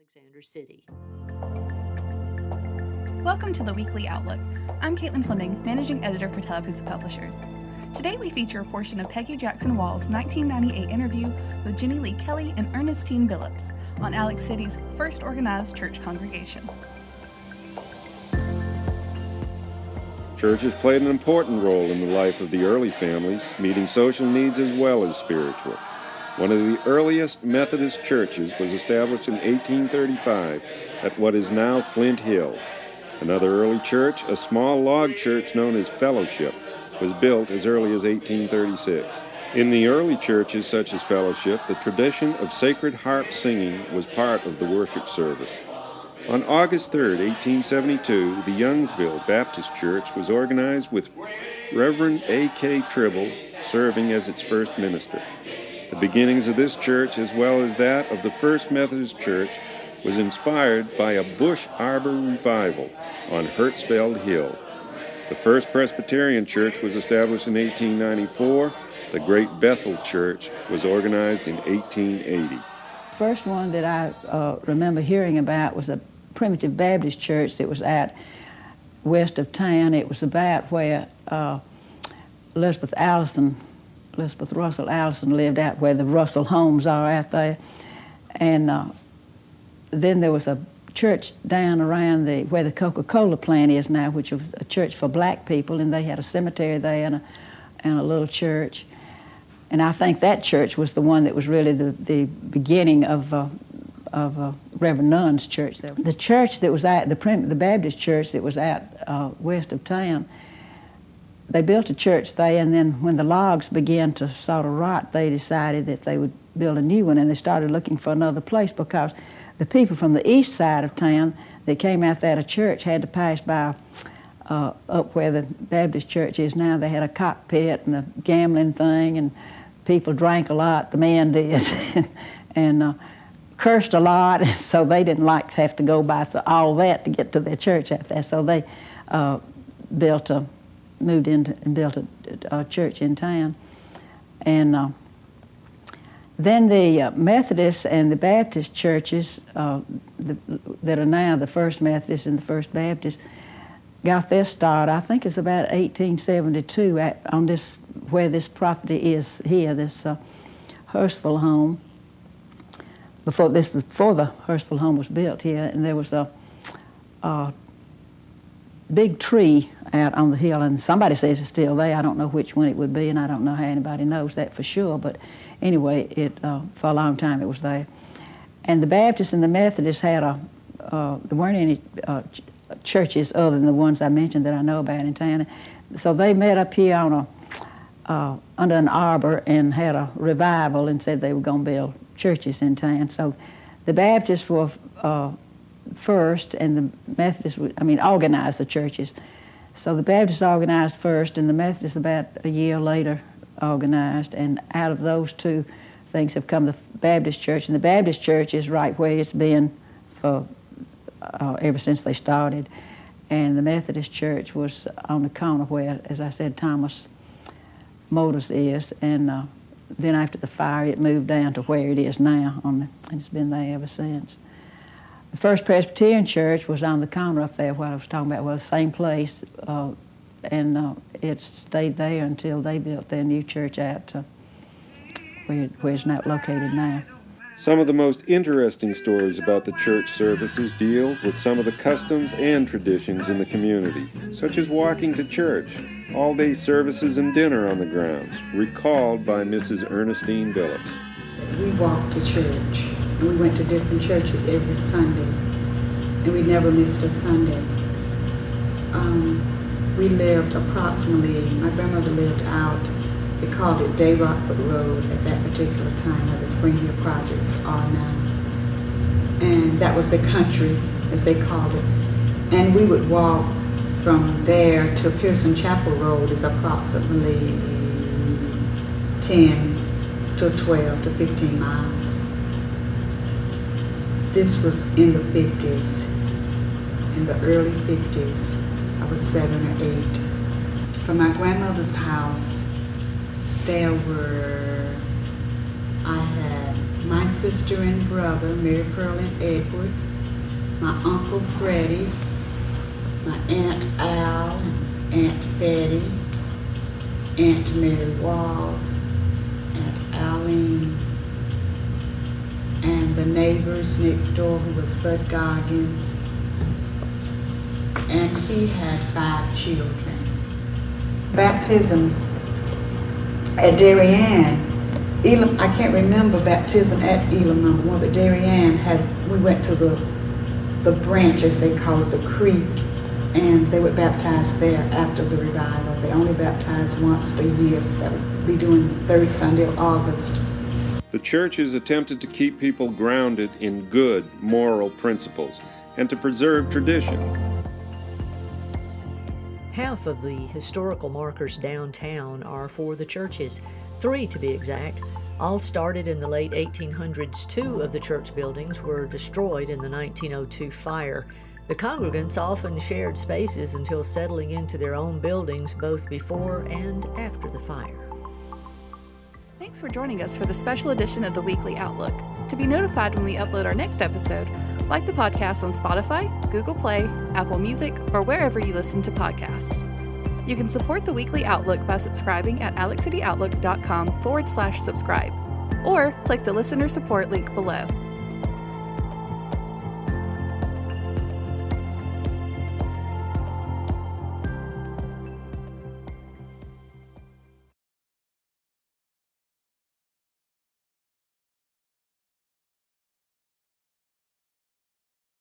Alexander City. Welcome to the Weekly Outlook. I'm Caitlin Fleming, Managing Editor for Tallapoosa Publishers. Today we feature a portion of Peggy Jackson Wall's 1998 interview with Jenny Lee Kelly and Ernestine Billups on Alex City's first organized church congregations. Churches played an important role in the life of the early families, meeting social needs as well as spiritual. One of the earliest Methodist churches was established in 1835 at what is now Flint Hill. Another early church, a small log church known as Fellowship, was built as early as 1836. In the early churches such as Fellowship, the tradition of sacred harp singing was part of the worship service. On August 3, 1872, the Youngsville Baptist Church was organized with Reverend A.K. Tribble serving as its first minister. The beginnings of this church, as well as that of the First Methodist Church, was inspired by a Bush Arbor revival on Hertzfeld Hill. The First Presbyterian Church was established in 1894. The Great Bethel Church was organized in 1880. First one that I remember hearing about was a Primitive Baptist Church that was out west of town. It was about where Elizabeth Russell Allison lived, out where the Russell homes are out there. And then there was a church down around where the Coca-Cola plant is now, which was a church for black people, and they had a cemetery there and a little church. And I think that church was the one that was really the beginning of Reverend Nunn's church there. The church that was at the Baptist church that was out west of town, they built a church there, and then when the logs began to sort of rot, they decided that they would build a new one, and they started looking for another place because the people from the east side of town that came out there to church had to pass by up where the Baptist church is now. They had a cockpit and a gambling thing, and people drank a lot, the men did, and cursed a lot, and so they didn't like to have to go by all that to get to their church out there. So they moved in and built a church in town. And then the Methodist and the Baptist churches that are now the First Methodist and the First Baptist got their start, I think it was about 1872, on this, where this property is here, this Hurstville home. Before the Hurstville home was built here, and there was a big tree out on the hill, and somebody says it's still there. I don't know which one it would be, and I don't know how anybody knows that for sure, but anyway, for a long time it was there. And the Baptists and the Methodists had there weren't any churches other than the ones I mentioned that I know about in town. So they met up here on under an arbor and had a revival and said they were going to build churches in town. So the Baptists were first, and the Methodists organized the churches. So the Baptists organized first, and the Methodists about a year later organized, and out of those two things have come the Baptist church, and the Baptist church is right where it's been for ever since they started. And the Methodist church was on the corner where, as I said, Thomas Motors is, and then after the fire it moved down to where it is now, and it's been there ever since. The First Presbyterian Church was on the corner up there, what I was talking about, well, the same place, and it stayed there until they built their new church out to where it's not located now. Some of the most interesting stories about the church services deal with some of the customs and traditions in the community, such as walking to church, all-day services and dinner on the grounds, recalled by Mrs. Ernestine Billups. We walked to church. We went to different churches every Sunday, and we never missed a Sunday. We lived approximately, my grandmother lived out, they called it Day Rockford Road at that particular time, where the Spring Hill projects are now. And that was the country, as they called it. And we would walk from there to Pearson Chapel Road, is approximately 10 to 12 to 15 miles. This was in the 50s, in the early 50s. I was 7 or 8. From my grandmother's house, I had my sister and brother, Mary Pearl and Edward, my Uncle Freddie, my Aunt Al, Aunt Betty, Aunt Mary Walls, Aunt Aline, and the neighbors next door who was Bud Goggins. And he had 5 children. Baptisms at Darien. Elam, I can't remember baptism at Elam number 1, but Darien we went to the branch, as they call it, the creek, and they would baptize there after the revival. They only baptized once a year. That would be during the 3rd Sunday of August. The churches attempted to keep people grounded in good moral principles and to preserve tradition. Half of the historical markers downtown are for the churches, 3 to be exact. All started in the late 1800s. 2 of the church buildings were destroyed in the 1902 fire. The congregants often shared spaces until settling into their own buildings both before and after the fire. Thanks for joining us for the special edition of the Weekly Outlook. To be notified when we upload our next episode, like the podcast on Spotify, Google Play, Apple Music, or wherever you listen to podcasts. You can support the Weekly Outlook by subscribing at alexcityoutlook.com/subscribe, or click the listener support link below.